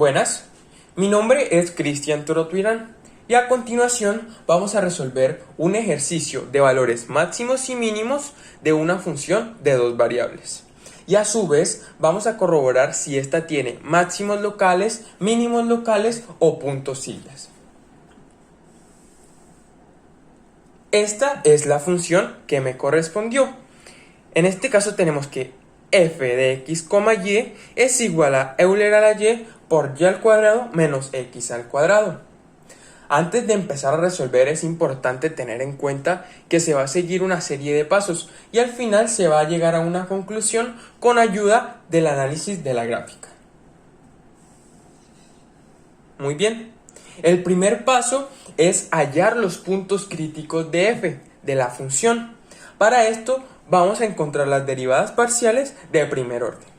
Buenas, mi nombre es Cristian Torotuirán y a continuación vamos a resolver un ejercicio de valores máximos y mínimos de una función de dos variables. Y a su vez vamos a corroborar si ésta tiene máximos locales, mínimos locales o puntos siglas. Esta es la función que me correspondió. En este caso tenemos que f de x, y es igual a Euler a la y por y al cuadrado menos x al cuadrado. Antes de empezar a resolver es importante tener en cuenta que se va a seguir una serie de pasos y al final se va a llegar a una conclusión con ayuda del análisis de la gráfica. Muy bien, el primer paso es hallar los puntos críticos de f, de la función. Para esto vamos a encontrar las derivadas parciales de primer orden.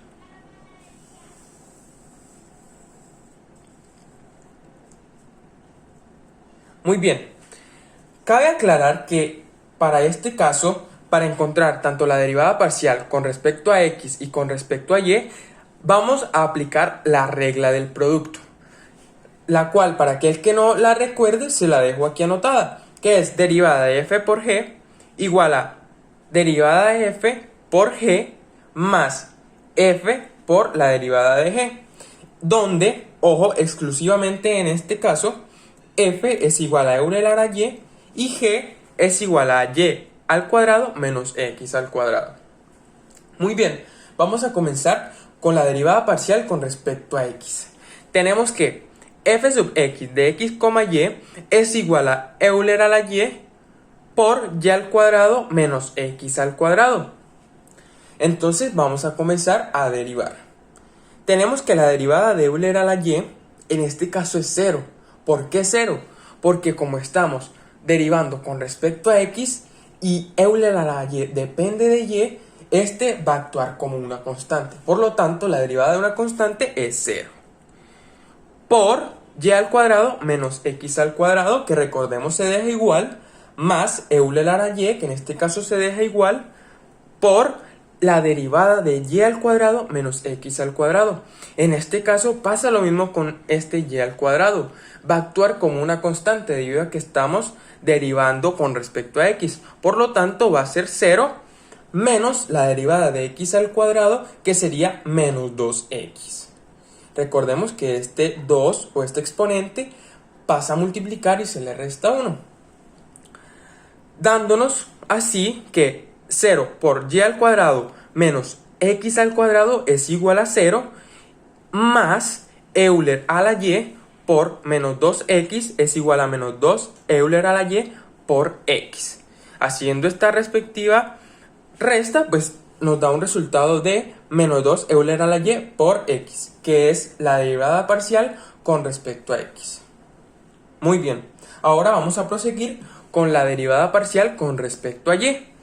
Muy bien, cabe aclarar que para este caso, para encontrar tanto la derivada parcial con respecto a x y con respecto a y, vamos a aplicar la regla del producto, la cual para aquel que no la recuerde se la dejo aquí anotada, que es derivada de f por g igual a derivada de f por g más f por la derivada de g, donde, ojo, exclusivamente en este caso, f es igual a Euler a la y g es igual a y al cuadrado menos x al cuadrado. Muy bien, vamos a comenzar con la derivada parcial con respecto a x. Tenemos que f sub x de x, y es igual a Euler a la y por y al cuadrado menos x al cuadrado. Entonces vamos a comenzar a derivar. Tenemos que la derivada de Euler a la y en este caso es 0. ¿Por qué 0? Porque como estamos derivando con respecto a x y Euler a la y depende de y, este va a actuar como una constante. Por lo tanto, la derivada de una constante es 0. Por y al cuadrado menos x al cuadrado, que recordemos se deja igual, más Euler a la y, que en este caso se deja igual, por la derivada de y al cuadrado menos x al cuadrado. En este caso pasa lo mismo con este y al cuadrado. Va a actuar como una constante debido a que estamos derivando con respecto a x. Por lo tanto va a ser 0 menos la derivada de x al cuadrado, que sería menos 2x. Recordemos que este 2 o este exponente pasa a multiplicar y se le resta 1. Dándonos así que 0 por y al cuadrado menos x al cuadrado es igual a 0 más Euler a la y por menos 2x es igual a menos 2 Euler a la y por x. Haciendo esta respectiva resta, pues nos da un resultado de menos 2 Euler a la y por x, que es la derivada parcial con respecto a x. Muy bien, ahora vamos a proseguir con la derivada parcial con respecto a y.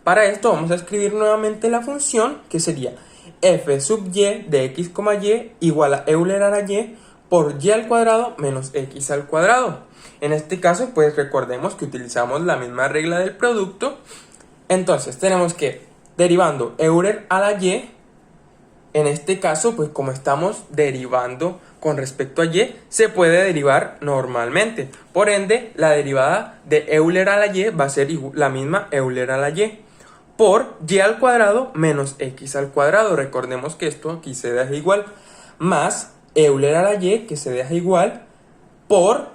Para esto vamos a escribir nuevamente la función, que sería f sub y de x, y igual a Euler a la y por y al cuadrado menos x al cuadrado. En este caso, pues recordemos que utilizamos la misma regla del producto. Entonces tenemos que, derivando Euler a la y, en este caso, pues como estamos derivando con respecto a y, se puede derivar normalmente. Por ende, la derivada de Euler a la y va a ser la misma Euler a la y por y al cuadrado menos x al cuadrado. Recordemos que esto aquí se deja igual, más Euler a la y, que se deja igual, por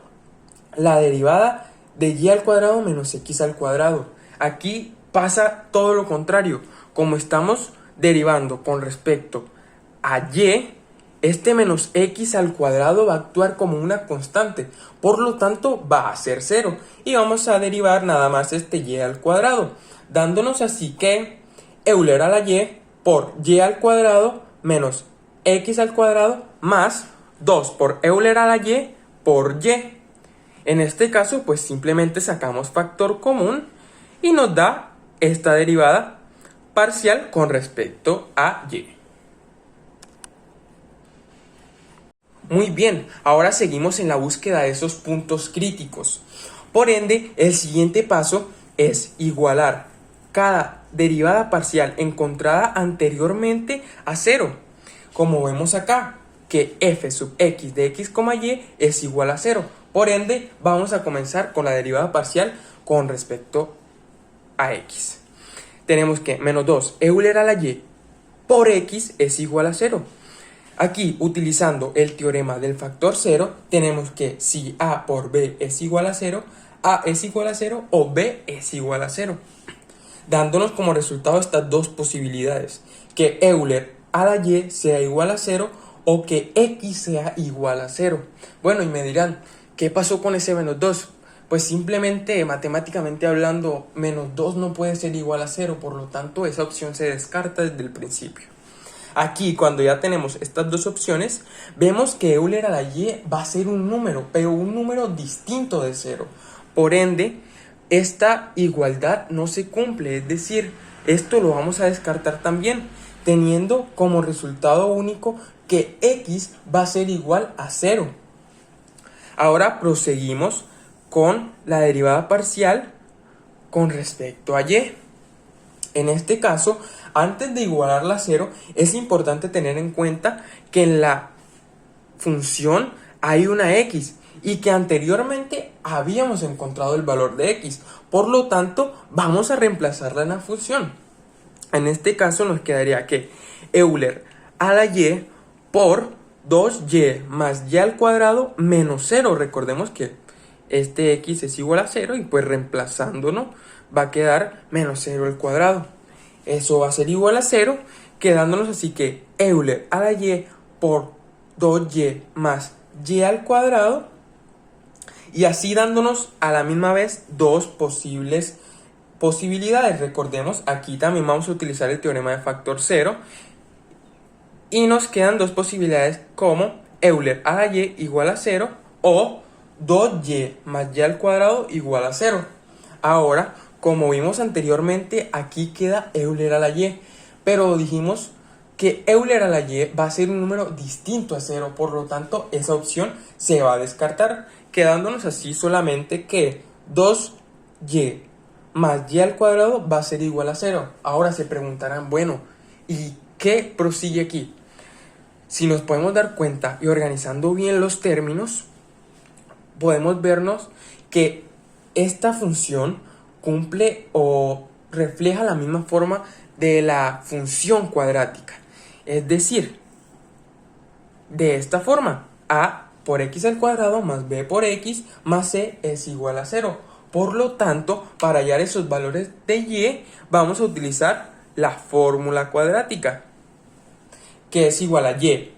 la derivada de y al cuadrado menos x al cuadrado. Aquí pasa todo lo contrario. Como estamos derivando con respecto a y, este menos x al cuadrado va a actuar como una constante. Por lo tanto, va a ser 0. Y vamos a derivar nada más este y al cuadrado, dándonos así que Euler a la y por y al cuadrado menos x al cuadrado más 2 por Euler a la y por y. En este caso, pues simplemente sacamos factor común y nos da esta derivada parcial con respecto a y. Muy bien, ahora seguimos en la búsqueda de esos puntos críticos. Por ende, el siguiente paso es igualar cada derivada parcial encontrada anteriormente a 0. Como vemos acá, que f sub x de x, y es igual a 0. Por ende, vamos a comenzar con la derivada parcial con respecto a x. Tenemos que menos 2 Euler a la y por x es igual a 0. Aquí, utilizando el teorema del factor 0, tenemos que si a por b es igual a 0, a es igual a 0 o b es igual a 0. Dándonos como resultado estas dos posibilidades, que Euler a la y sea igual a 0 o que x sea igual a 0. Bueno, y me dirán, ¿qué pasó con ese menos 2? Pues simplemente, matemáticamente hablando, menos 2 no puede ser igual a 0, por lo tanto esa opción se descarta desde el principio. Aquí, cuando ya tenemos estas dos opciones, vemos que Euler a la y va a ser un número, pero un número distinto de 0. Por ende, esta igualdad no se cumple, es decir, esto lo vamos a descartar también, teniendo como resultado único que x va a ser igual a 0. Ahora proseguimos con la derivada parcial con respecto a y. En este caso, antes de igualarla a 0, es importante tener en cuenta que en la función hay una x y que anteriormente habíamos encontrado el valor de x. Por lo tanto, vamos a reemplazarla en la función. En este caso nos quedaría que Euler a la y por 2y más y al cuadrado menos 0. Recordemos que este x es igual a 0 y pues reemplazándolo va a quedar menos 0 al cuadrado. Eso va a ser igual a 0, quedándonos así que Euler a la y por 2y más y al cuadrado, y así dándonos a la misma vez dos posibles posibilidades. Recordemos, aquí también vamos a utilizar el teorema de factor 0 y nos quedan dos posibilidades como Euler a la y igual a 0 o 2y más y al cuadrado igual a 0. Ahora, como vimos anteriormente, aquí queda Euler a la y, pero dijimos que Euler a la y va a ser un número distinto a 0, por lo tanto esa opción se va a descartar, quedándonos así solamente que 2y más y al cuadrado va a ser igual a 0. Ahora se preguntarán, bueno, ¿y qué prosigue aquí? Si nos podemos dar cuenta y organizando bien los términos, podemos vernos que esta función cumple o refleja la misma forma de la función cuadrática. Es decir, de esta forma, a por x al cuadrado más b por x más c es igual a 0. Por lo tanto, para hallar esos valores de y, vamos a utilizar la fórmula cuadrática, que es igual a y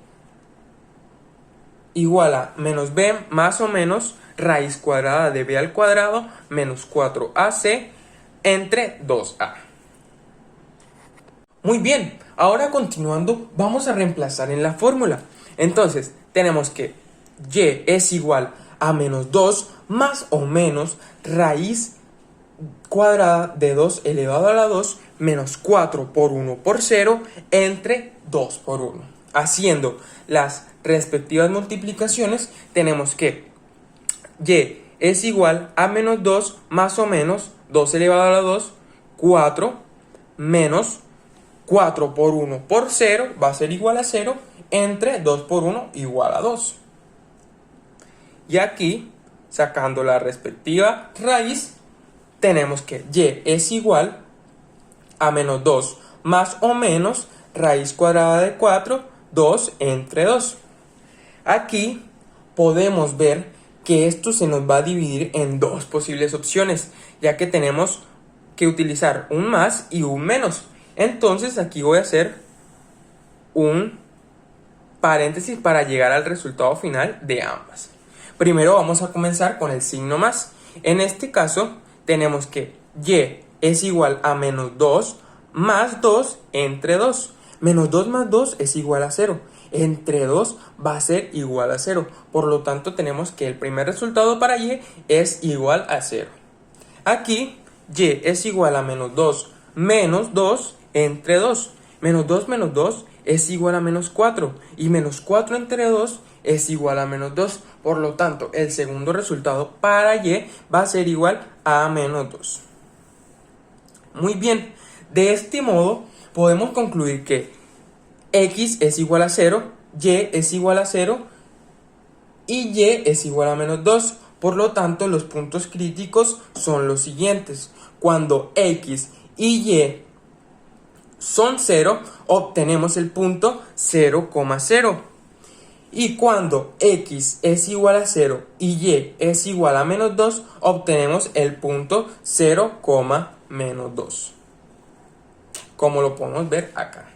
igual a menos b más o menos raíz cuadrada de b al cuadrado menos 4ac entre 2a. Muy bien, ahora continuando vamos a reemplazar en la fórmula. Entonces tenemos que y es igual a menos 2 más o menos raíz cuadrada de 2 elevado a la 2 menos 4 por 1 por 0 entre 2 por 1. Haciendo las respectivas multiplicaciones, tenemos que y es igual a menos 2 más o menos 2 elevado a la 2, 4 menos 4 por 1 por 0 va a ser igual a 0 entre 2 por 1 igual a 2. Y aquí, sacando la respectiva raíz, tenemos que y es igual a menos 2 más o menos raíz cuadrada de 4, 2 entre 2. Aquí podemos ver que esto se nos va a dividir en dos posibles opciones, ya que tenemos que utilizar un más y un menos. Entonces aquí voy a hacer un paréntesis para llegar al resultado final de ambas. Primero vamos a comenzar con el signo más. En este caso tenemos que y es igual a menos 2 más 2 entre 2. Menos 2 más 2 es igual a 0. Entre 2 va a ser igual a 0. Por lo tanto tenemos que el primer resultado para y es igual a 0. Aquí y es igual a menos 2 menos 2 entre 2. Menos 2 es igual a menos 4. Y menos 4 entre 2 es igual a menos 2. Por lo tanto, el segundo resultado para y va a ser igual a menos 2. Muy bien, de este modo podemos concluir que x es igual a 0 y es igual a 0 y y es igual a menos 2. Por lo tanto, los puntos críticos son los siguientes. Cuando x y y son 0, obtenemos el punto 0,0. Y cuando x es igual a 0 y y es igual a menos 2, obtenemos el punto 0, menos 2. Como lo podemos ver acá.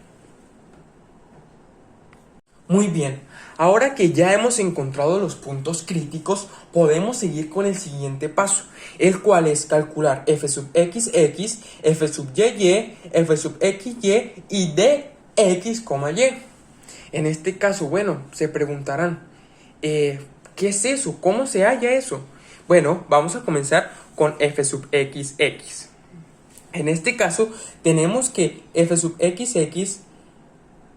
Muy bien, ahora que ya hemos encontrado los puntos críticos, podemos seguir con el siguiente paso, el cual es calcular f sub x, f sub y, f sub xy y dx, y. En este caso, bueno, se preguntarán, ¿qué es eso? ¿Cómo se halla eso? Bueno, vamos a comenzar con f sub xx. En este caso, tenemos que f sub xx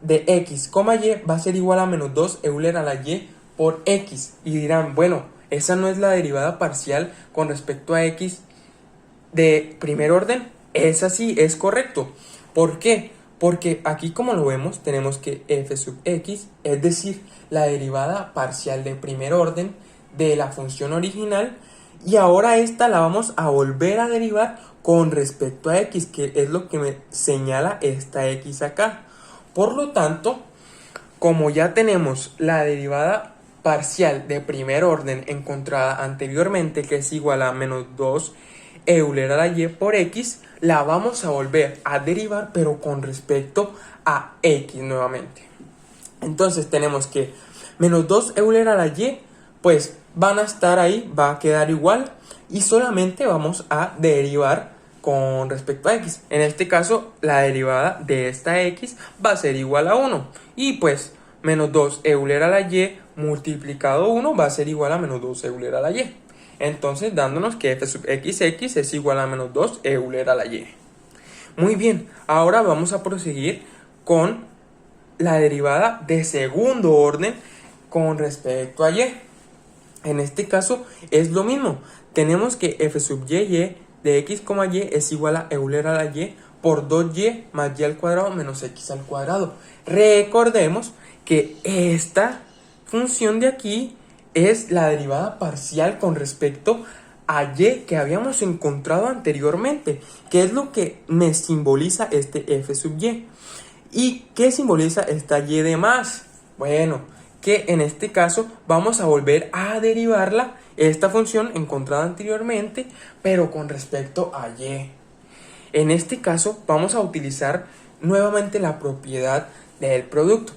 de x, y va a ser igual a menos 2 Euler a la y por x. Y dirán, bueno, esa no es la derivada parcial con respecto a x de primer orden. Esa sí es correcto. ¿Por qué? Porque aquí, como lo vemos, tenemos que f sub x, es decir, la derivada parcial de primer orden de la función original, y ahora esta la vamos a volver a derivar con respecto a x, que es lo que me señala esta x acá. Por lo tanto, como ya tenemos la derivada parcial de primer orden encontrada anteriormente, que es igual a menos 2 Euler a la y por x, la vamos a volver a derivar, pero con respecto a x nuevamente. Entonces tenemos que menos 2 Euler a la y, pues van a estar ahí, va a quedar igual, y solamente vamos a derivar con respecto a x. En este caso, la derivada de esta x va a ser igual a 1. Y pues, menos 2 Euler a la y multiplicado 1 va a ser igual a menos 2 Euler a la y. Entonces, dándonos que f sub xx es igual a menos 2 Euler a la y. Muy bien, ahora vamos a proseguir con la derivada de segundo orden con respecto a y. En este caso, es lo mismo. Tenemos que f sub y de x, y es igual a Euler a la y por 2y más y al cuadrado menos x al cuadrado. Recordemos que esta función de aquí es la derivada parcial con respecto a y que habíamos encontrado anteriormente, que es lo que me simboliza este f sub y. ¿Y qué simboliza esta y de más? Bueno, que en este caso vamos a volver a derivarla, esta función encontrada anteriormente, pero con respecto a y. En este caso vamos a utilizar nuevamente la propiedad del producto,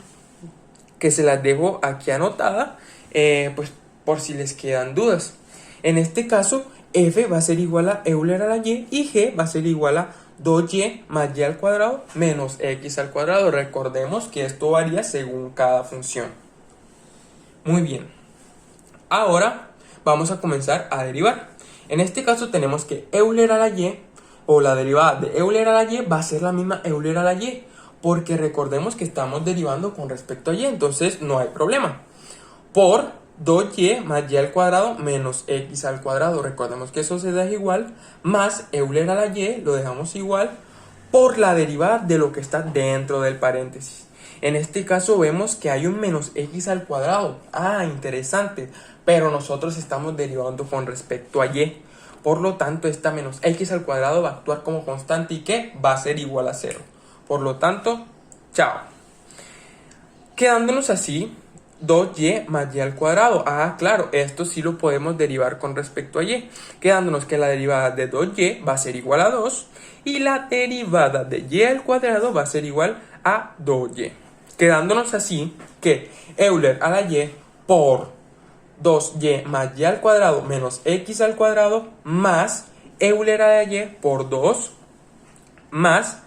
que se las dejo aquí anotada, pues por si les quedan dudas. En este caso, f va a ser igual a Euler a la y g va a ser igual a 2y más y al cuadrado menos x al cuadrado. Recordemos que esto varía según cada función. Muy bien. Ahora vamos a comenzar a derivar. En este caso tenemos que Euler a la y, o la derivada de Euler a la y, va a ser la misma Euler a la y, porque recordemos que estamos derivando con respecto a y, entonces no hay problema. Por 2y más y al cuadrado menos x al cuadrado, recordemos que eso se deja igual, más Euler a la y, lo dejamos igual, por la derivada de lo que está dentro del paréntesis. En este caso vemos que hay un menos x al cuadrado. Ah, interesante. Pero nosotros estamos derivando con respecto a y. Por lo tanto, esta menos x al cuadrado va a actuar como constante y que va a ser igual a 0. Por lo tanto, chao. Quedándonos así, 2y más y al cuadrado. Ah, claro, esto sí lo podemos derivar con respecto a y. Quedándonos que la derivada de 2y va a ser igual a 2. Y la derivada de y al cuadrado va a ser igual a 2y. Quedándonos así que Euler a la y por 2y más y al cuadrado menos x al cuadrado más Euler a la y por 2 más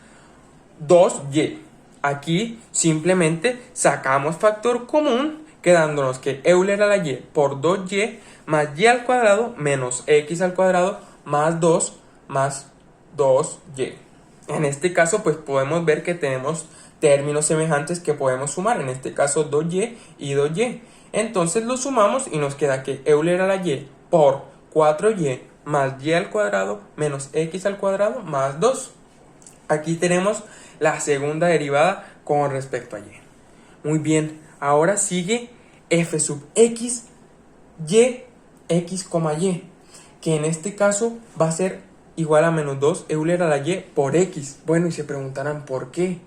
2y. Aquí simplemente sacamos factor común, quedándonos que Euler a la y por 2y más y al cuadrado menos x al cuadrado más 2 más 2y. En este caso pues podemos ver que tenemos términos semejantes que podemos sumar, en este caso 2y y 2y. Entonces lo sumamos y nos queda que Euler a la y por 4y más y al cuadrado menos x al cuadrado más 2. Aquí tenemos la segunda derivada con respecto a y. Muy bien, ahora sigue f sub x, y, x, y, que en este caso va a ser igual a menos 2 Euler a la y por x. Bueno, y se preguntarán ¿por qué?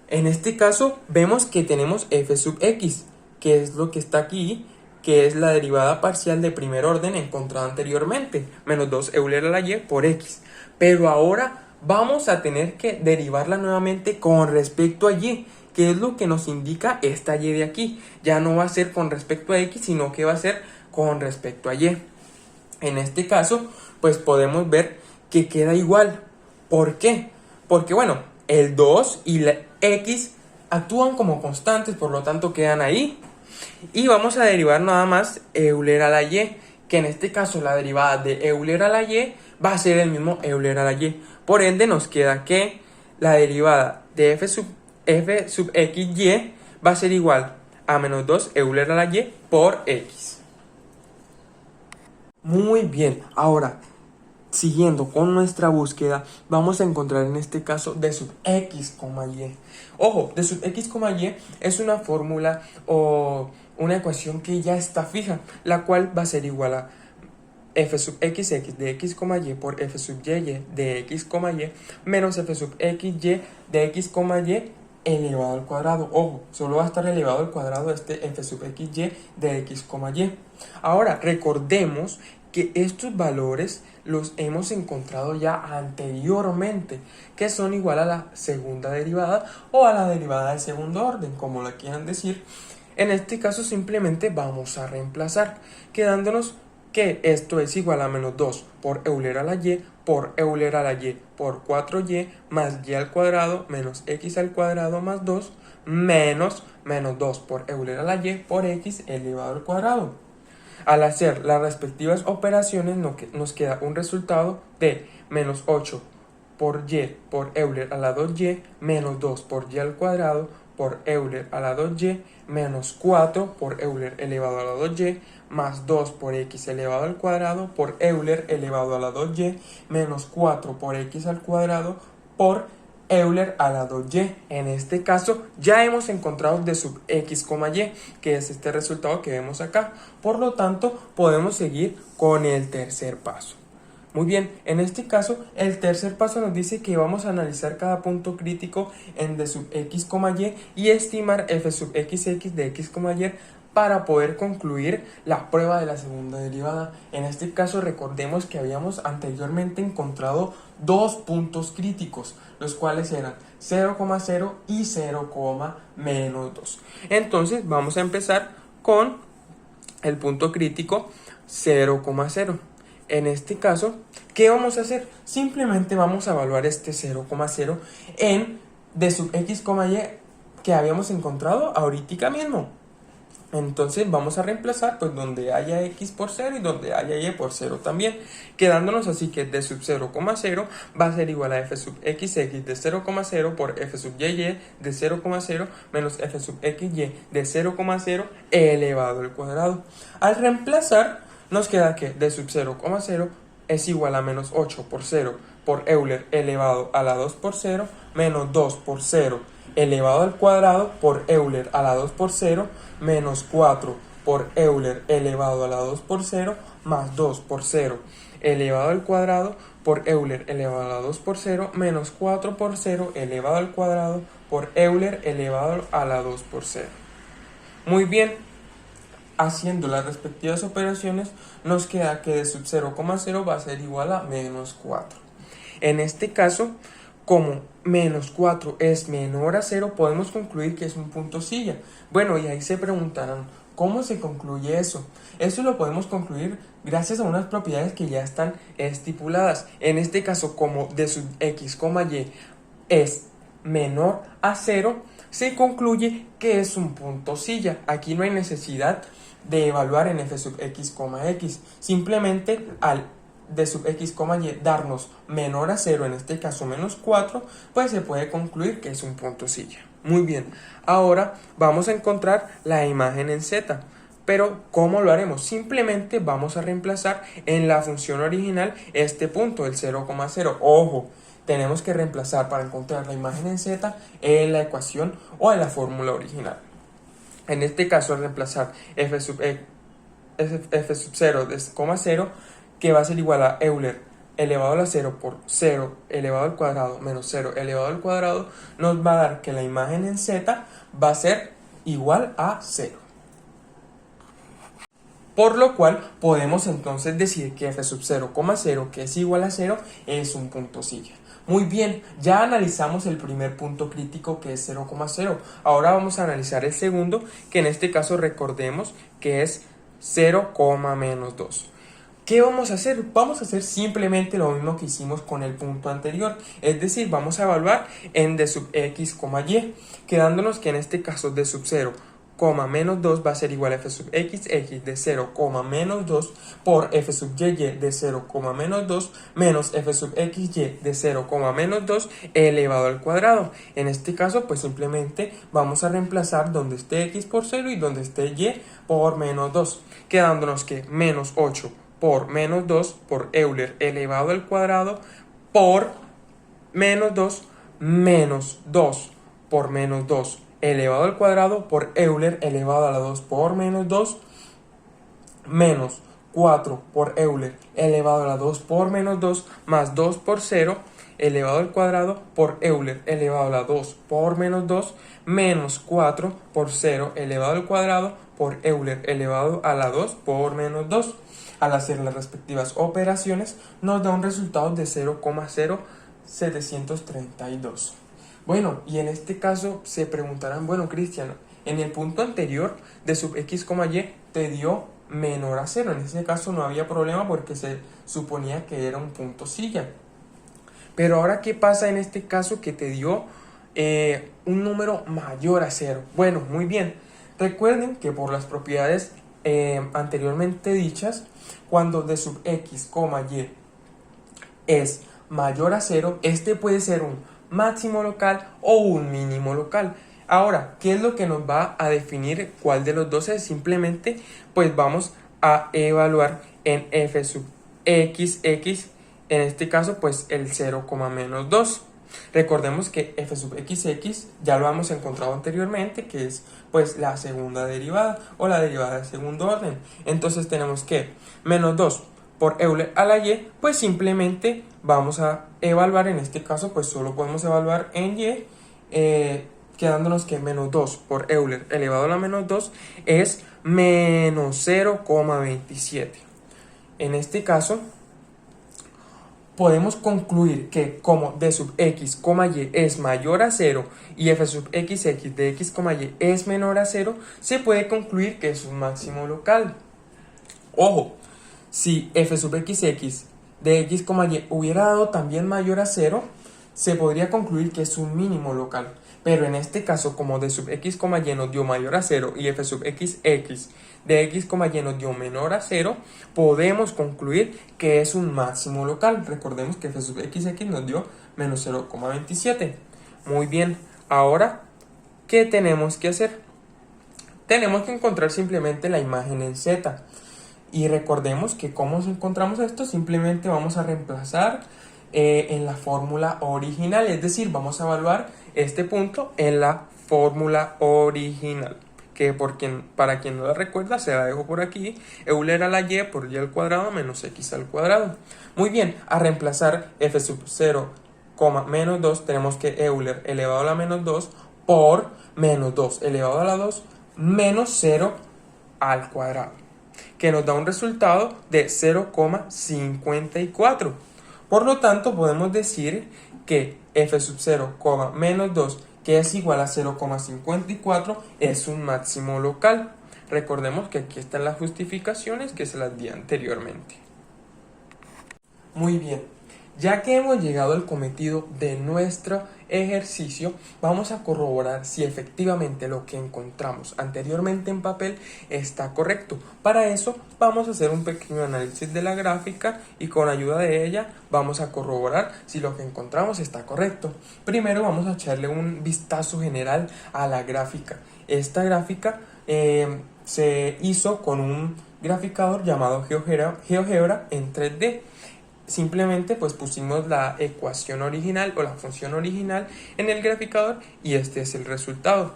En este caso vemos que tenemos f sub x, que es lo que está aquí, que es la derivada parcial de primer orden encontrada anteriormente, menos 2 Euler a la y por x. Pero ahora vamos a tener que derivarla nuevamente con respecto a y, que es lo que nos indica esta y de aquí. Ya no va a ser con respecto a x, sino que va a ser con respecto a y. En este caso, pues podemos ver que queda igual. ¿Por qué? Porque bueno, el 2 y la x actúan como constantes, por lo tanto quedan ahí. Y vamos a derivar nada más Euler a la y, que en este caso la derivada de Euler a la y va a ser el mismo Euler a la y. Por ende nos queda que la derivada de f sub x y va a ser igual a menos 2 Euler a la y por x. Muy bien, ahora siguiendo con nuestra búsqueda, vamos a encontrar en este caso d sub x, y. Ojo, d sub x, y es una fórmula o una ecuación que ya está fija, la cual va a ser igual a f sub x de x, y por f sub y de x, y menos f sub x y de x, y elevado al cuadrado. Ojo, solo va a estar elevado al cuadrado este f sub x y de x, y. Ahora, recordemos que estos valores los hemos encontrado ya anteriormente, que son igual a la segunda derivada o a la derivada de segundo orden, como la quieran decir. En este caso simplemente vamos a reemplazar, quedándonos que esto es igual a menos 2 por Euler a la y por Euler a la y por 4y más y al cuadrado menos x al cuadrado más 2 menos 2 por Euler a la y por x elevado al cuadrado. Al hacer las respectivas operaciones nos queda un resultado de menos 8 por y por Euler a la 2y menos 2 por y al cuadrado por Euler a la 2y menos 4 por Euler elevado a la 2y más 2 por x elevado al cuadrado por Euler elevado a la 2y menos 4 por x al cuadrado por Euler a la 2y. En este caso ya hemos encontrado d sub x, y, que es este resultado que vemos acá. Por lo tanto, podemos seguir con el tercer paso. Muy bien, en este caso, el tercer paso nos dice que vamos a analizar cada punto crítico en d sub x, y estimar f sub x de x, y para poder concluir la prueba de la segunda derivada. En este caso, recordemos que habíamos anteriormente encontrado dos puntos críticos, los cuales eran 0,0 y 0,-2. Entonces, vamos a empezar con el punto crítico 0,0. En este caso, ¿qué vamos a hacer? Simplemente vamos a evaluar este 0,0 en d sub x, y que habíamos encontrado ahorita mismo. Entonces vamos a reemplazar pues donde haya x por 0 y donde haya y por 0 también, quedándonos así que d sub 0,0 va a ser igual a f sub x de 0,0 por f sub y de 0,0 menos f sub x y de 0,0 elevado al cuadrado. Al reemplazar nos queda que d sub 0,0 es igual a menos 8 por 0 por Euler elevado a la 2 por 0 menos 2 por 0 elevado al cuadrado por Euler a la 2 por 0 menos 4 por Euler elevado a la 2 por 0 más 2 por 0 elevado al cuadrado por Euler elevado a la 2 por 0 menos 4 por 0 elevado al cuadrado por Euler elevado a la 2 por 0. Muy bien, haciendo las respectivas operaciones nos queda que d sub 0,0 va a ser igual a menos 4. En este caso, como menos 4 es menor a 0, podemos concluir que es un punto silla. Bueno, y ahí se preguntarán, ¿cómo se concluye eso? Eso lo podemos concluir gracias a unas propiedades que ya están estipuladas. En este caso, como d sub x, y es menor a 0, se concluye que es un punto silla. Aquí no hay necesidad de evaluar en f sub x, x. Simplemente al d sub x, y darnos menor a 0, en este caso menos 4, pues se puede concluir que es un punto silla. Muy bien, ahora vamos a encontrar la imagen en z. Pero, ¿cómo lo haremos? Simplemente vamos a reemplazar en la función original este punto, el 0,0. Ojo, tenemos que reemplazar para encontrar la imagen en z en la ecuación o en la fórmula original. En este caso, al reemplazar f sub 0 de 0, que va a ser igual a Euler elevado a la 0 por 0 elevado al cuadrado menos 0 elevado al cuadrado, nos va a dar que la imagen en z va a ser igual a 0. Por lo cual podemos entonces decir que f sub 0,0, que es igual a 0, es un punto silla. Muy bien, ya analizamos el primer punto crítico, que es 0,0. Ahora vamos a analizar el segundo, que en este caso recordemos que es 0, menos 2. ¿Qué vamos a hacer? Vamos a hacer simplemente lo mismo que hicimos con el punto anterior, es decir, vamos a evaluar en d sub x, y, quedándonos que en este caso d sub 0, menos 2 va a ser igual a f sub x de 0, menos 2 por f sub y de 0, menos 2 menos f sub xy de 0, menos 2 elevado al cuadrado. En este caso, pues simplemente vamos a reemplazar donde esté x por 0 y donde esté y por menos 2, quedándonos que menos 8 por menos 2 por Euler elevado al cuadrado por menos 2 menos 2 por menos 2 elevado al cuadrado por Euler elevado a la 2 por menos 2 menos 4 por Euler elevado a la 2 por menos 2 más 2 por 0 elevado al cuadrado por Euler elevado a la 2 por menos 2 menos 4 por 0 elevado al cuadrado por Euler elevado a la 2 por menos 2. Al hacer las respectivas operaciones nos da un resultado de 0,0732. Bueno, y en este caso se preguntarán, bueno, Cristian, en el punto anterior de sub x, y te dio menor a 0. En ese caso no había problema porque se suponía que era un punto silla. Pero ahora, ¿qué pasa en este caso que te dio un número mayor a 0? Bueno, muy bien. Recuerden que por las propiedades anteriormente dichas, cuando d sub x, y es mayor a 0, este puede ser un máximo local o un mínimo local. Ahora, ¿qué es lo que nos va a definir cuál de los dos es? Simplemente, pues vamos a evaluar en f sub x, en este caso, pues el 0, menos 2. Recordemos que f sub x ya lo hemos encontrado anteriormente, que es pues la segunda derivada o la derivada de segundo orden. Entonces tenemos que menos 2 por Euler a la y, pues simplemente vamos a evaluar, en este caso pues solo podemos evaluar en y, quedándonos que menos 2 por Euler elevado a la menos 2 es menos 0,27. En este caso podemos concluir que como d sub x, y es mayor a 0 y f sub x de x, y es menor a 0, se puede concluir que es un máximo local. Ojo, si f sub x de x, y hubiera dado también mayor a 0, se podría concluir que es un mínimo local. Pero en este caso, como d sub x, y nos dio mayor a 0 y f sub x de x, y nos dio menor a 0, podemos concluir que es un máximo local. Recordemos que f sub x nos dio menos 0,27. Muy bien, ahora, ¿qué tenemos que hacer? Tenemos que encontrar simplemente la imagen en z. Y recordemos que cómo encontramos esto, simplemente vamos a reemplazar en la fórmula original, es decir, vamos a evaluar este punto en la fórmula original, que para quien no la recuerda, se la dejo por aquí: Euler a la y por y al cuadrado menos x al cuadrado. Muy bien, a reemplazar f sub 0, menos 2, tenemos que Euler elevado a la menos 2 por menos 2 elevado a la 2 menos 0 al cuadrado, que nos da un resultado de 0,54. Por lo tanto, podemos decir que f sub 0, menos 2, que es igual a 0,54, es un máximo local. Recordemos que aquí están las justificaciones que se las di anteriormente. Muy bien, ya que hemos llegado al cometido de nuestro ejercicio, vamos a corroborar si efectivamente lo que encontramos anteriormente en papel está correcto. Para eso vamos a hacer un pequeño análisis de la gráfica y con ayuda de ella vamos a corroborar si lo que encontramos está correcto. Primero vamos a echarle un vistazo general a la gráfica. Esta gráfica se hizo con un graficador llamado GeoGebra en 3D. simplemente pues pusimos la ecuación original o la función original en el graficador y este es el resultado.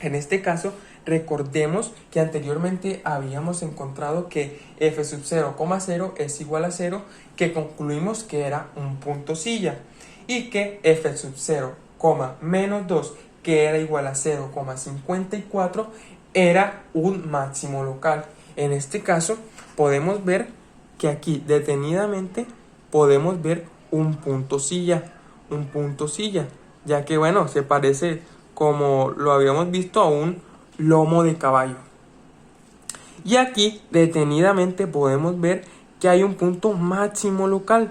En este caso, recordemos que anteriormente habíamos encontrado que f sub 0,0 es igual a 0, que concluimos que era un punto silla, y que f sub 0, menos 2, que era igual a 0,54, era un máximo local. En este caso, podemos ver que aquí detenidamente podemos ver un punto silla, ya que bueno, se parece, como lo habíamos visto, a un lomo de caballo. Y aquí detenidamente podemos ver que hay un punto máximo local.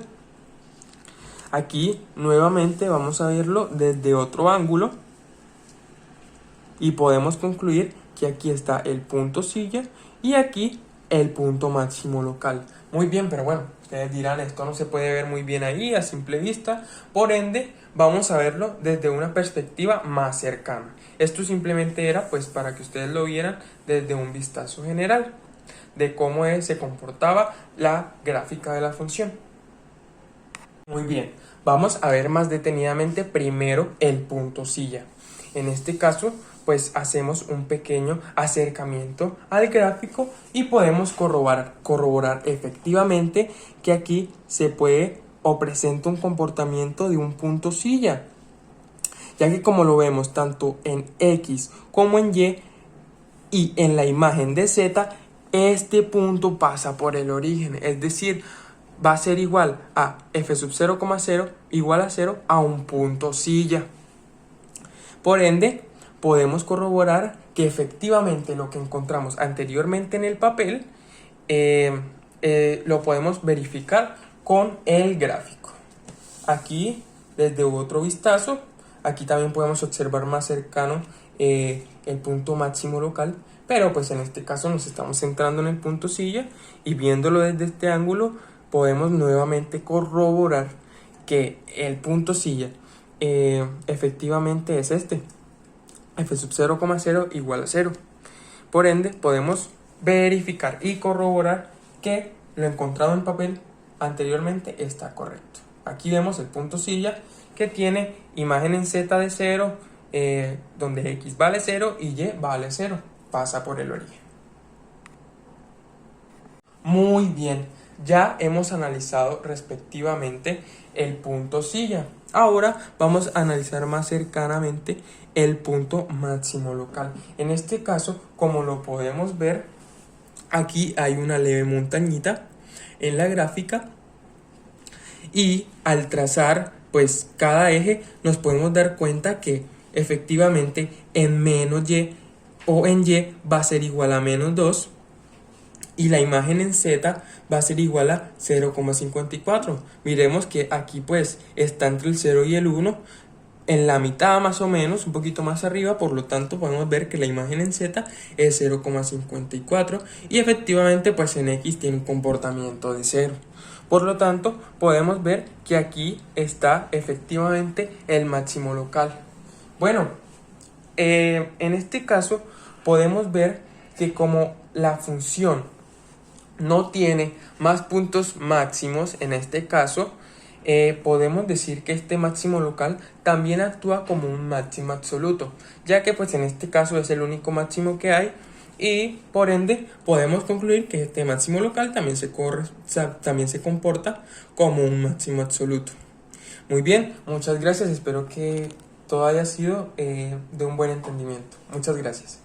Aquí nuevamente vamos a verlo desde otro ángulo y podemos concluir que aquí está el punto silla y aquí el punto máximo local. Muy bien, pero bueno, ustedes dirán, esto no se puede ver muy bien ahí a simple vista, por ende vamos a verlo desde una perspectiva más cercana. Esto simplemente era pues para que ustedes lo vieran desde un vistazo general de cómo se comportaba la gráfica de la función. Muy bien, vamos a ver más detenidamente primero el punto silla. En este caso, pues hacemos un pequeño acercamiento al gráfico y podemos corroborar efectivamente que aquí se puede o presenta un comportamiento de un punto silla, ya que como lo vemos tanto en X como en y en la imagen de Z, este punto pasa por el origen, es decir, va a ser igual a f sub 0,0 igual a 0 a un punto silla. Por ende, podemos corroborar que efectivamente lo que encontramos anteriormente en el papel lo podemos verificar con el gráfico. Aquí, desde otro vistazo, aquí también podemos observar más cercano el punto máximo local, pero pues en este caso nos estamos centrando en el punto silla y viéndolo desde este ángulo podemos nuevamente corroborar que el punto silla efectivamente es este, f sub 0,0 igual a 0. Por ende, podemos verificar y corroborar que lo encontrado en papel anteriormente está correcto. Aquí vemos el punto silla que tiene imagen en Z de 0, donde X vale 0 y Y vale 0. Pasa por el origen. Muy bien, ya hemos analizado respectivamente el punto silla. Ahora vamos a analizar más cercanamente el punto máximo local. En este caso, como lo podemos ver, aquí hay una leve montañita en la gráfica y al trazar pues cada eje nos podemos dar cuenta que efectivamente en menos Y o en Y va a ser igual a menos 2 y la imagen en Z va a ser igual a 0,54. Miremos que aquí pues está entre el 0 y el 1, en la mitad más o menos, un poquito más arriba, por lo tanto podemos ver que la imagen en Z es 0,54 y efectivamente pues en X tiene un comportamiento de 0. Por lo tanto podemos ver que aquí está efectivamente el máximo local. Bueno, en este caso podemos ver que como la función no tiene más puntos máximos, en este caso podemos decir que este máximo local también actúa como un máximo absoluto, ya que pues en este caso es el único máximo que hay y por ende podemos concluir que este máximo local también se comporta como un máximo absoluto. Muy bien, muchas gracias, espero que todo haya sido de un buen entendimiento. Muchas gracias.